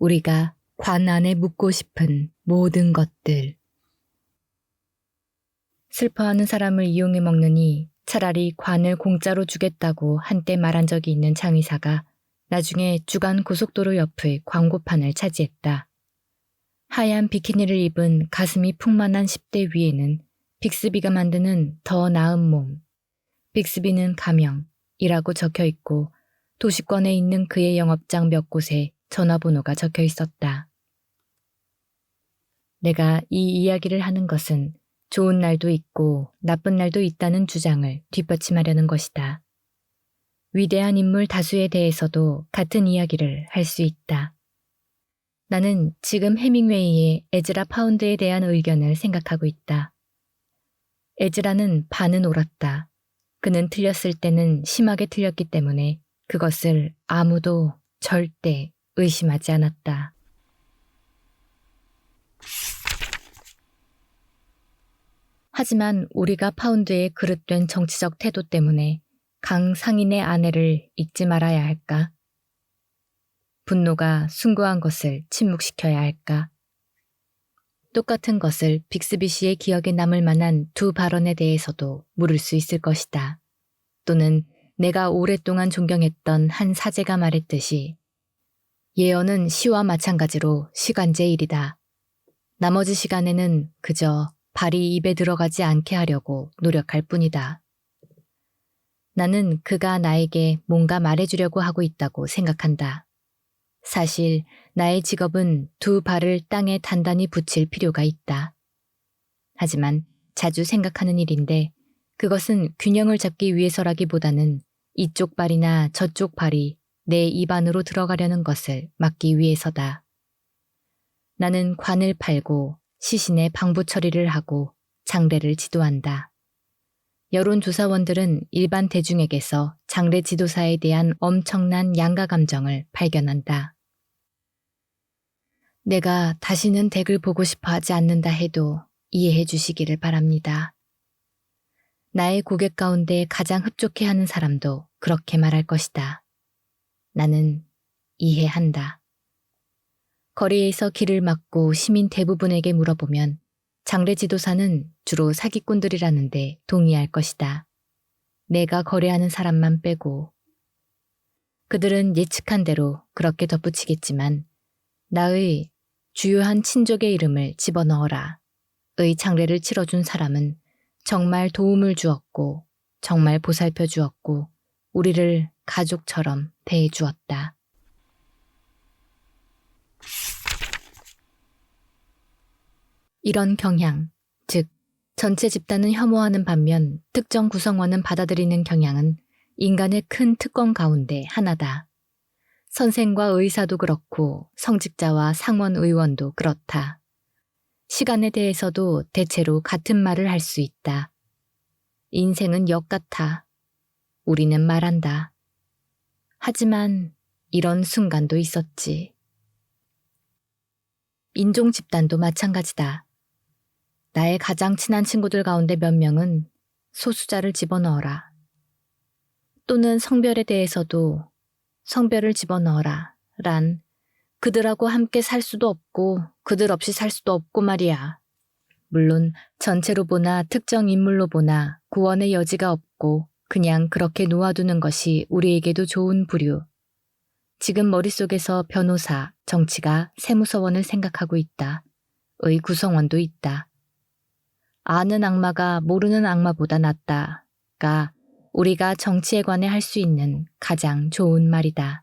우리가 관 안에 묻고 싶은 모든 것들. 슬퍼하는 사람을 이용해 먹느니 차라리 관을 공짜로 주겠다고 한때 말한 적이 있는 장의사가 나중에 주간 고속도로 옆의 광고판을 차지했다. 하얀 비키니를 입은 가슴이 풍만한 10대 위에는 빅스비가 만드는 더 나은 몸, 빅스비는 가명이라고 적혀 있고 도시권에 있는 그의 영업장 몇 곳에 전화번호가 적혀 있었다. 내가 이 이야기를 하는 것은 좋은 날도 있고 나쁜 날도 있다는 주장을 뒷받침하려는 것이다. 위대한 인물 다수에 대해서도 같은 이야기를 할 수 있다. 나는 지금 해밍웨이의 에즈라 파운드에 대한 의견을 생각하고 있다. 에즈라는 반은 옳았다. 그는 틀렸을 때는 심하게 틀렸기 때문에 그것을 아무도 절대 의심하지 않았다. 하지만 우리가 파운드의 그릇된 정치적 태도 때문에 강 상인의 아내를 잊지 말아야 할까? 분노가 숭고한 것을 침묵시켜야 할까? 똑같은 것을 빅스비 씨의 기억에 남을 만한 두 발언에 대해서도 물을 수 있을 것이다. 또는 내가 오랫동안 존경했던 한 사제가 말했듯이 예언은 시와 마찬가지로 시간제 일이다. 나머지 시간에는 그저 발이 입에 들어가지 않게 하려고 노력할 뿐이다. 나는 그가 나에게 뭔가 말해주려고 하고 있다고 생각한다. 사실 나의 직업은 두 발을 땅에 단단히 붙일 필요가 있다. 하지만 자주 생각하는 일인데 그것은 균형을 잡기 위해서라기보다는 이쪽 발이나 저쪽 발이 내 입 안으로 들어가려는 것을 막기 위해서다. 나는 관을 팔고 시신의 방부 처리를 하고 장례를 지도한다. 여론조사원들은 일반 대중에게서 장례 지도사에 대한 엄청난 양가 감정을 발견한다. 내가 다시는 댁을 보고 싶어 하지 않는다 해도 이해해 주시기를 바랍니다. 나의 고객 가운데 가장 흡족해하는 사람도 그렇게 말할 것이다. 나는 이해한다. 거리에서 길을 막고 시민 대부분에게 물어보면 장례 지도사는 주로 사기꾼들이라는데 동의할 것이다. 내가 거래하는 사람만 빼고. 그들은 예측한 대로 그렇게 덧붙이겠지만 나의 주요한 친족의 이름을 집어넣어라. 의 장례를 치러준 사람은 정말 도움을 주었고 정말 보살펴 주었고 우리를 가족처럼 대해 주었다. 이런 경향, 즉 전체 집단은 혐오하는 반면 특정 구성원은 받아들이는 경향은 인간의 큰 특권 가운데 하나다. 선생과 의사도 그렇고 성직자와 상원 의원도 그렇다. 시간에 대해서도 대체로 같은 말을 할 수 있다. 인생은 역 같아. 우리는 말한다. 하지만 이런 순간도 있었지. 인종 집단도 마찬가지다. 나의 가장 친한 친구들 가운데 몇 명은 소수자를 집어넣어라. 또는 성별에 대해서도 성별을 집어넣어라. 란 그들하고 함께 살 수도 없고 그들 없이 살 수도 없고 말이야. 물론 전체로 보나 특정 인물로 보나 구원의 여지가 없고 그냥 그렇게 놓아두는 것이 우리에게도 좋은 부류. 지금 머릿속에서 변호사, 정치가 세무서원을 생각하고 있다. 의 구성원도 있다. 아는 악마가 모르는 악마보다 낫다가 우리가 정치에 관해 할 수 있는 가장 좋은 말이다.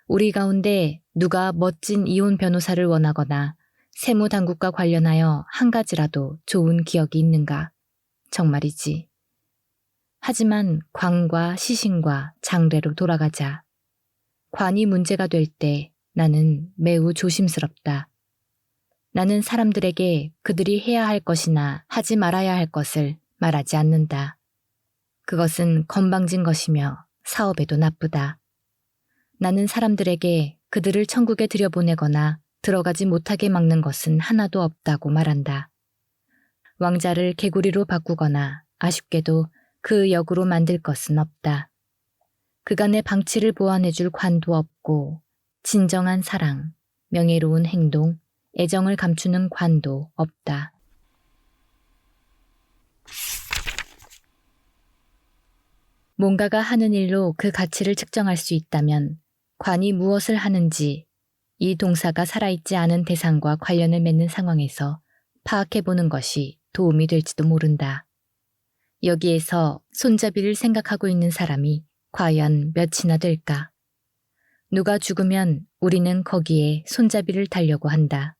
우리 가운데 누가 멋진 이혼 변호사를 원하거나 세무당국과 관련하여 한 가지라도 좋은 기억이 있는가? 정말이지. 하지만 관과 시신과 장례로 돌아가자. 관이 문제가 될 때 나는 매우 조심스럽다. 나는 사람들에게 그들이 해야 할 것이나 하지 말아야 할 것을 말하지 않는다. 그것은 건방진 것이며 사업에도 나쁘다. 나는 사람들에게 그들을 천국에 들여보내거나 들어가지 못하게 막는 것은 하나도 없다고 말한다. 왕자를 개구리로 바꾸거나 아쉽게도 그 역으로 만들 것은 없다. 그간의 방치를 보완해줄 관도 없고 진정한 사랑, 명예로운 행동, 애정을 감추는 관도 없다. 뭔가가 하는 일로 그 가치를 측정할 수 있다면 관이 무엇을 하는지 이 동사가 살아있지 않은 대상과 관련을 맺는 상황에서 파악해보는 것이 도움이 될지도 모른다. 여기에서 손잡이를 생각하고 있는 사람이 과연 몇이나 될까? 누가 죽으면 우리는 거기에 손잡이를 달려고 한다.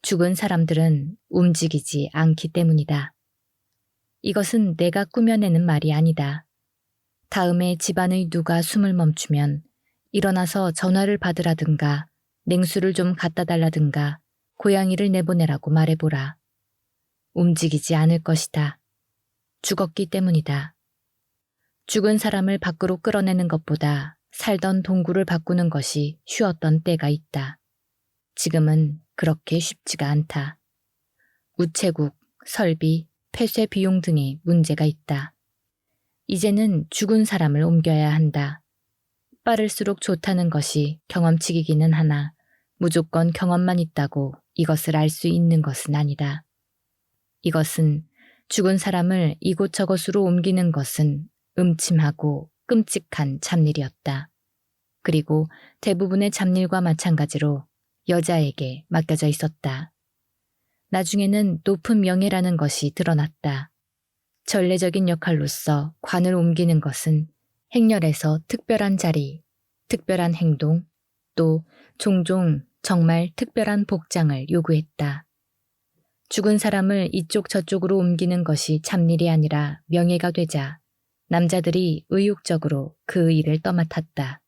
죽은 사람들은 움직이지 않기 때문이다. 이것은 내가 꾸며내는 말이 아니다. 다음에 집안의 누가 숨을 멈추면 일어나서 전화를 받으라든가 냉수를 좀 갖다 달라든가 고양이를 내보내라고 말해보라. 움직이지 않을 것이다. 죽었기 때문이다. 죽은 사람을 밖으로 끌어내는 것보다 살던 동굴을 바꾸는 것이 쉬웠던 때가 있다. 지금은 그렇게 쉽지가 않다. 우체국, 설비, 폐쇄 비용 등의 문제가 있다. 이제는 죽은 사람을 옮겨야 한다. 빠를수록 좋다는 것이 경험치이기는 하나 무조건 경험만 있다고 이것을 알 수 있는 것은 아니다. 이것은 죽은 사람을 이곳저곳으로 옮기는 것은 음침하고 끔찍한 잡일이었다. 그리고 대부분의 잡일과 마찬가지로 여자에게 맡겨져 있었다. 나중에는 높은 명예라는 것이 드러났다. 전례적인 역할로서 관을 옮기는 것은 행렬에서 특별한 자리, 특별한 행동, 또 종종 정말 특별한 복장을 요구했다. 죽은 사람을 이쪽 저쪽으로 옮기는 것이 잡일이 아니라 명예가 되자 남자들이 의욕적으로 그 일을 떠맡았다.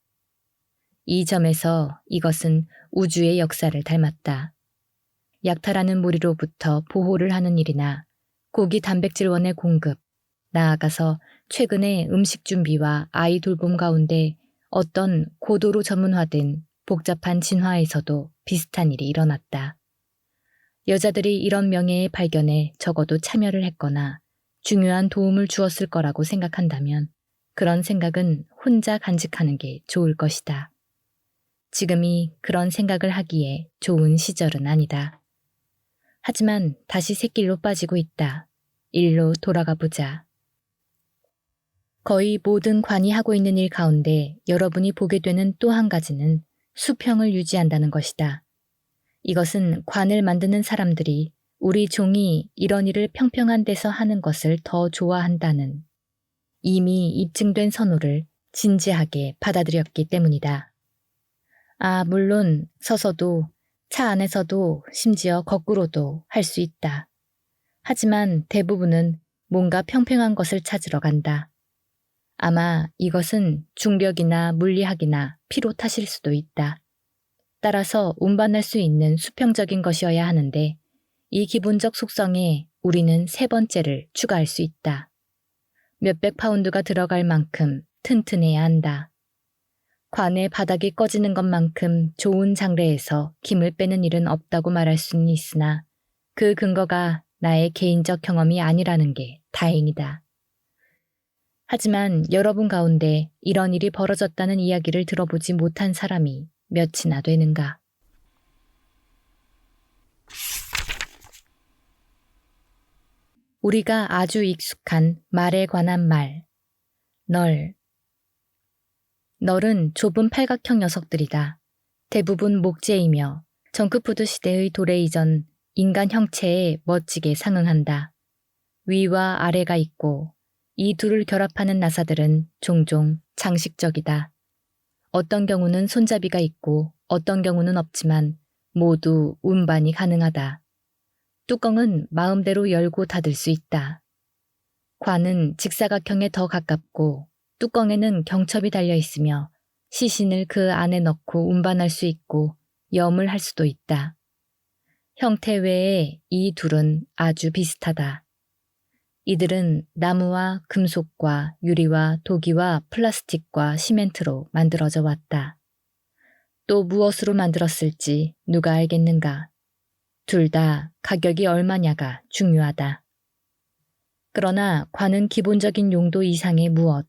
이 점에서 이것은 우주의 역사를 닮았다. 약탈하는 무리로부터 보호를 하는 일이나 고기 단백질원의 공급, 나아가서 최근의 음식 준비와 아이 돌봄 가운데 어떤 고도로 전문화된 복잡한 진화에서도 비슷한 일이 일어났다. 여자들이 이런 명예의 발견에 적어도 참여를 했거나 중요한 도움을 주었을 거라고 생각한다면 그런 생각은 혼자 간직하는 게 좋을 것이다. 지금이 그런 생각을 하기에 좋은 시절은 아니다. 하지만 다시 샛길로 빠지고 있다. 일로 돌아가 보자. 거의 모든 관이 하고 있는 일 가운데 여러분이 보게 되는 또 한 가지는 수평을 유지한다는 것이다. 이것은 관을 만드는 사람들이 우리 종이 이런 일을 평평한 데서 하는 것을 더 좋아한다는 이미 입증된 선호를 진지하게 받아들였기 때문이다. 물론 서서도 차 안에서도 심지어 거꾸로도 할 수 있다. 하지만 대부분은 뭔가 평평한 것을 찾으러 간다. 아마 이것은 중력이나 물리학이나 피로 탓일 수도 있다. 따라서 운반할 수 있는 수평적인 것이어야 하는데 이 기본적 속성에 우리는 세 번째를 추가할 수 있다. 몇백 파운드가 들어갈 만큼 튼튼해야 한다. 관의 바닥이 꺼지는 것만큼 좋은 장르에서 김을 빼는 일은 없다고 말할 수는 있으나 그 근거가 나의 개인적 경험이 아니라는 게 다행이다. 하지만 여러분 가운데 이런 일이 벌어졌다는 이야기를 들어보지 못한 사람이 몇이나 되는가? 우리가 아주 익숙한 말에 관한 말. 널은 좁은 팔각형 녀석들이다. 대부분 목재이며 정크푸드 시대의 도래 이전 인간 형체에 멋지게 상응한다. 위와 아래가 있고 이 둘을 결합하는 나사들은 종종 장식적이다. 어떤 경우는 손잡이가 있고 어떤 경우는 없지만 모두 운반이 가능하다. 뚜껑은 마음대로 열고 닫을 수 있다. 관은 직사각형에 더 가깝고 뚜껑에는 경첩이 달려 있으며 시신을 그 안에 넣고 운반할 수 있고 염을 할 수도 있다. 형태 외에 이 둘은 아주 비슷하다. 이들은 나무와 금속과 유리와 도기와 플라스틱과 시멘트로 만들어져 왔다. 또 무엇으로 만들었을지 누가 알겠는가? 둘 다 가격이 얼마냐가 중요하다. 그러나 관은 기본적인 용도 이상의 무엇,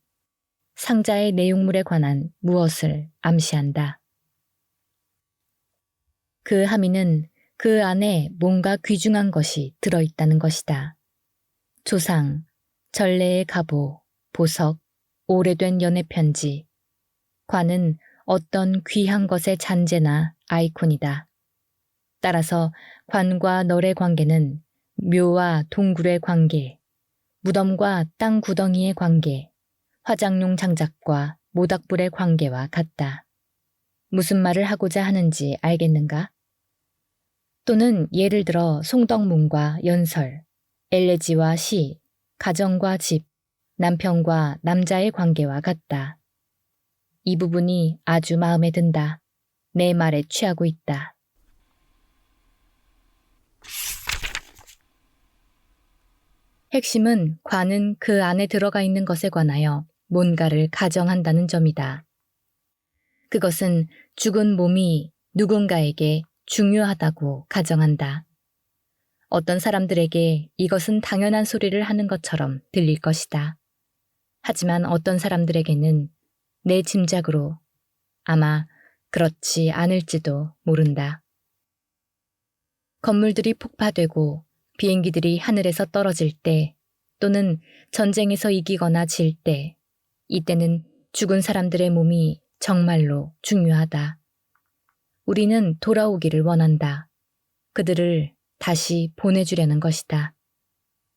상자의 내용물에 관한 무엇을 암시한다. 그 함의는 그 안에 뭔가 귀중한 것이 들어있다는 것이다. 조상, 전래의 갑오, 보석, 오래된 연애편지. 관은 어떤 귀한 것의 잔재나 아이콘이다. 따라서 관과 널의 관계는 묘와 동굴의 관계, 무덤과 땅 구덩이의 관계, 화장용 장작과 모닥불의 관계와 같다. 무슨 말을 하고자 하는지 알겠는가? 또는 예를 들어 송덕문과 연설, 엘레지와 시, 가정과 집, 남편과 남자의 관계와 같다. 이 부분이 아주 마음에 든다. 내 말에 취하고 있다. 핵심은 관은 그 안에 들어가 있는 것에 관하여 뭔가를 가정한다는 점이다. 그것은 죽은 몸이 누군가에게 중요하다고 가정한다. 어떤 사람들에게 이것은 당연한 소리를 하는 것처럼 들릴 것이다. 하지만 어떤 사람들에게는 내 짐작으로 아마 그렇지 않을지도 모른다. 건물들이 폭파되고 비행기들이 하늘에서 떨어질 때 또는 전쟁에서 이기거나 질 때, 이때는 죽은 사람들의 몸이 정말로 중요하다. 우리는 돌아오기를 원한다. 그들을 다시 보내주려는 것이다.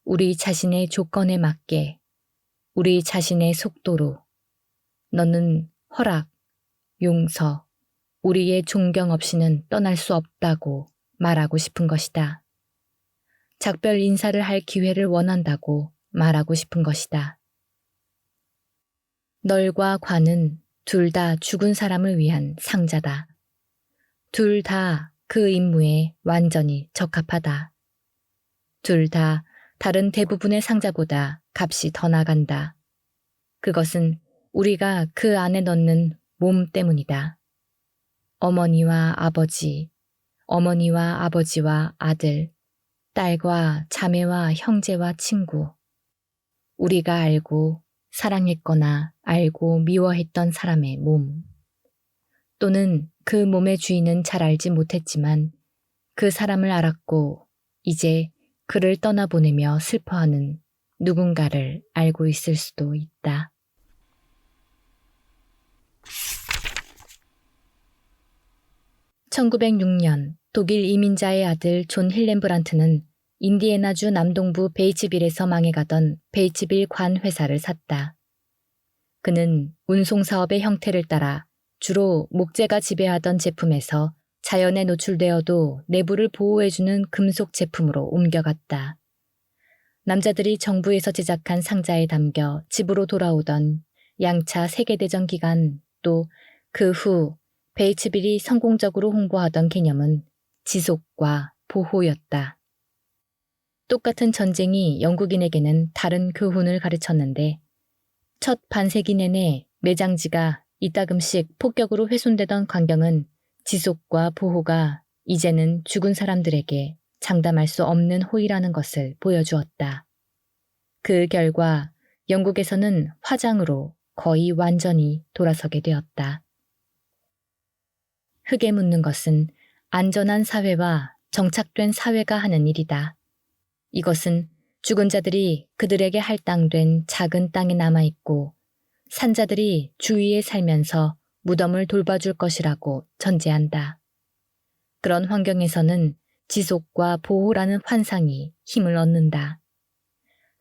우리 자신의 조건에 맞게, 우리 자신의 속도로. 너는 허락, 용서, 우리의 존경 없이는 떠날 수 없다고 말하고 싶은 것이다. 작별 인사를 할 기회를 원한다고 말하고 싶은 것이다. 널과 관은 둘 다 죽은 사람을 위한 상자다. 둘 다 그 임무에 완전히 적합하다. 둘 다 다른 대부분의 상자보다 값이 더 나간다. 그것은 우리가 그 안에 넣는 몸 때문이다. 어머니와 아버지, 어머니와 아버지와 아들, 딸과 자매와 형제와 친구. 우리가 알고 사랑했거나 알고 미워했던 사람의 몸. 또는 그 몸의 주인은 잘 알지 못했지만 그 사람을 알았고 이제 그를 떠나보내며 슬퍼하는 누군가를 알고 있을 수도 있다. (1906년) 독일 이민자의 아들 존 힐렌브란트는 인디애나주 남동부 베이츠빌에서 망해가던 베이츠빌 관 회사를 샀다. 그는 운송사업의 형태를 따라 주로 목재가 지배하던 제품에서 자연에 노출되어도 내부를 보호해주는 금속 제품으로 옮겨갔다. 남자들이 정부에서 제작한 상자에 담겨 집으로 돌아오던 양차 세계대전 기간 또 그 후 베이츠빌이 성공적으로 홍보하던 개념은 지속과 보호였다. 똑같은 전쟁이 영국인에게는 다른 교훈을 가르쳤는데 첫 반세기 내내 매장지가 이따금씩 폭격으로 훼손되던 광경은 지속과 보호가 이제는 죽은 사람들에게 장담할 수 없는 호의라는 것을 보여주었다. 그 결과 영국에서는 화장으로 거의 완전히 돌아서게 되었다. 흙에 묻는 것은 안전한 사회와 정착된 사회가 하는 일이다. 이것은 죽은 자들이 그들에게 할당된 작은 땅에 남아있고 산자들이 주위에 살면서 무덤을 돌봐줄 것이라고 전제한다. 그런 환경에서는 지속과 보호라는 환상이 힘을 얻는다.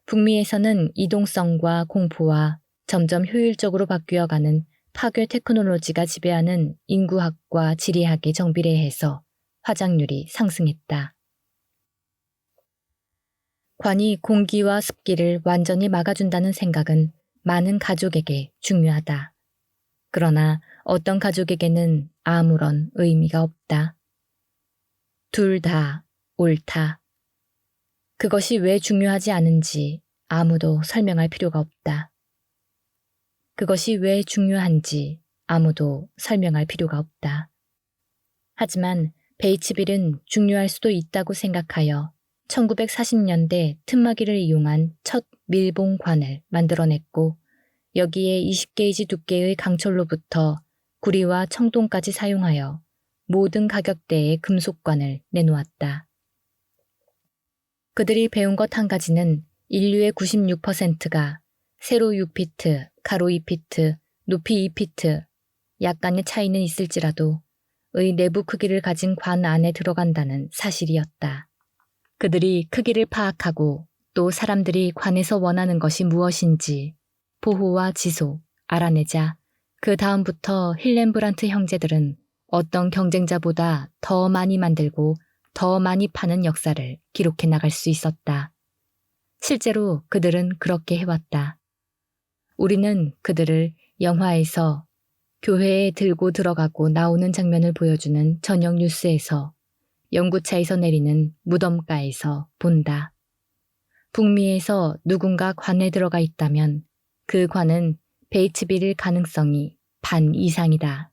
북미에서는 이동성과 공포와 점점 효율적으로 바뀌어가는 파괴 테크놀로지가 지배하는 인구학과 지리학에 정비례해서 화장률이 상승했다. 관이 공기와 습기를 완전히 막아준다는 생각은 많은 가족에게 중요하다. 그러나 어떤 가족에게는 아무런 의미가 없다. 둘 다 옳다. 그것이 왜 중요하지 않은지 아무도 설명할 필요가 없다. 그것이 왜 중요한지 아무도 설명할 필요가 없다. 하지만 베이츠빌은 중요할 수도 있다고 생각하여 1940년대 틈막이를 이용한 첫 밀봉관을 만들어냈고 여기에 20게이지 두께의 강철로부터 구리와 청동까지 사용하여 모든 가격대의 금속관을 내놓았다. 그들이 배운 것 한 가지는 인류의 96%가 세로 6피트, 가로 2피트, 높이 2피트, 약간의 차이는 있을지라도 의 내부 크기를 가진 관 안에 들어간다는 사실이었다. 그들이 크기를 파악하고 또 사람들이 관에서 원하는 것이 무엇인지 보호와 지속, 알아내자 그 다음부터 힐렌브란트 형제들은 어떤 경쟁자보다 더 많이 만들고 더 많이 파는 역사를 기록해 나갈 수 있었다. 실제로 그들은 그렇게 해왔다. 우리는 그들을 영화에서 교회에 들고 들어가고 나오는 장면을 보여주는 저녁 뉴스에서 연구차에서 내리는 무덤가에서 본다. 북미에서 누군가 관에 들어가 있다면 그 관은 베이츠빌일 가능성이 반 이상이다.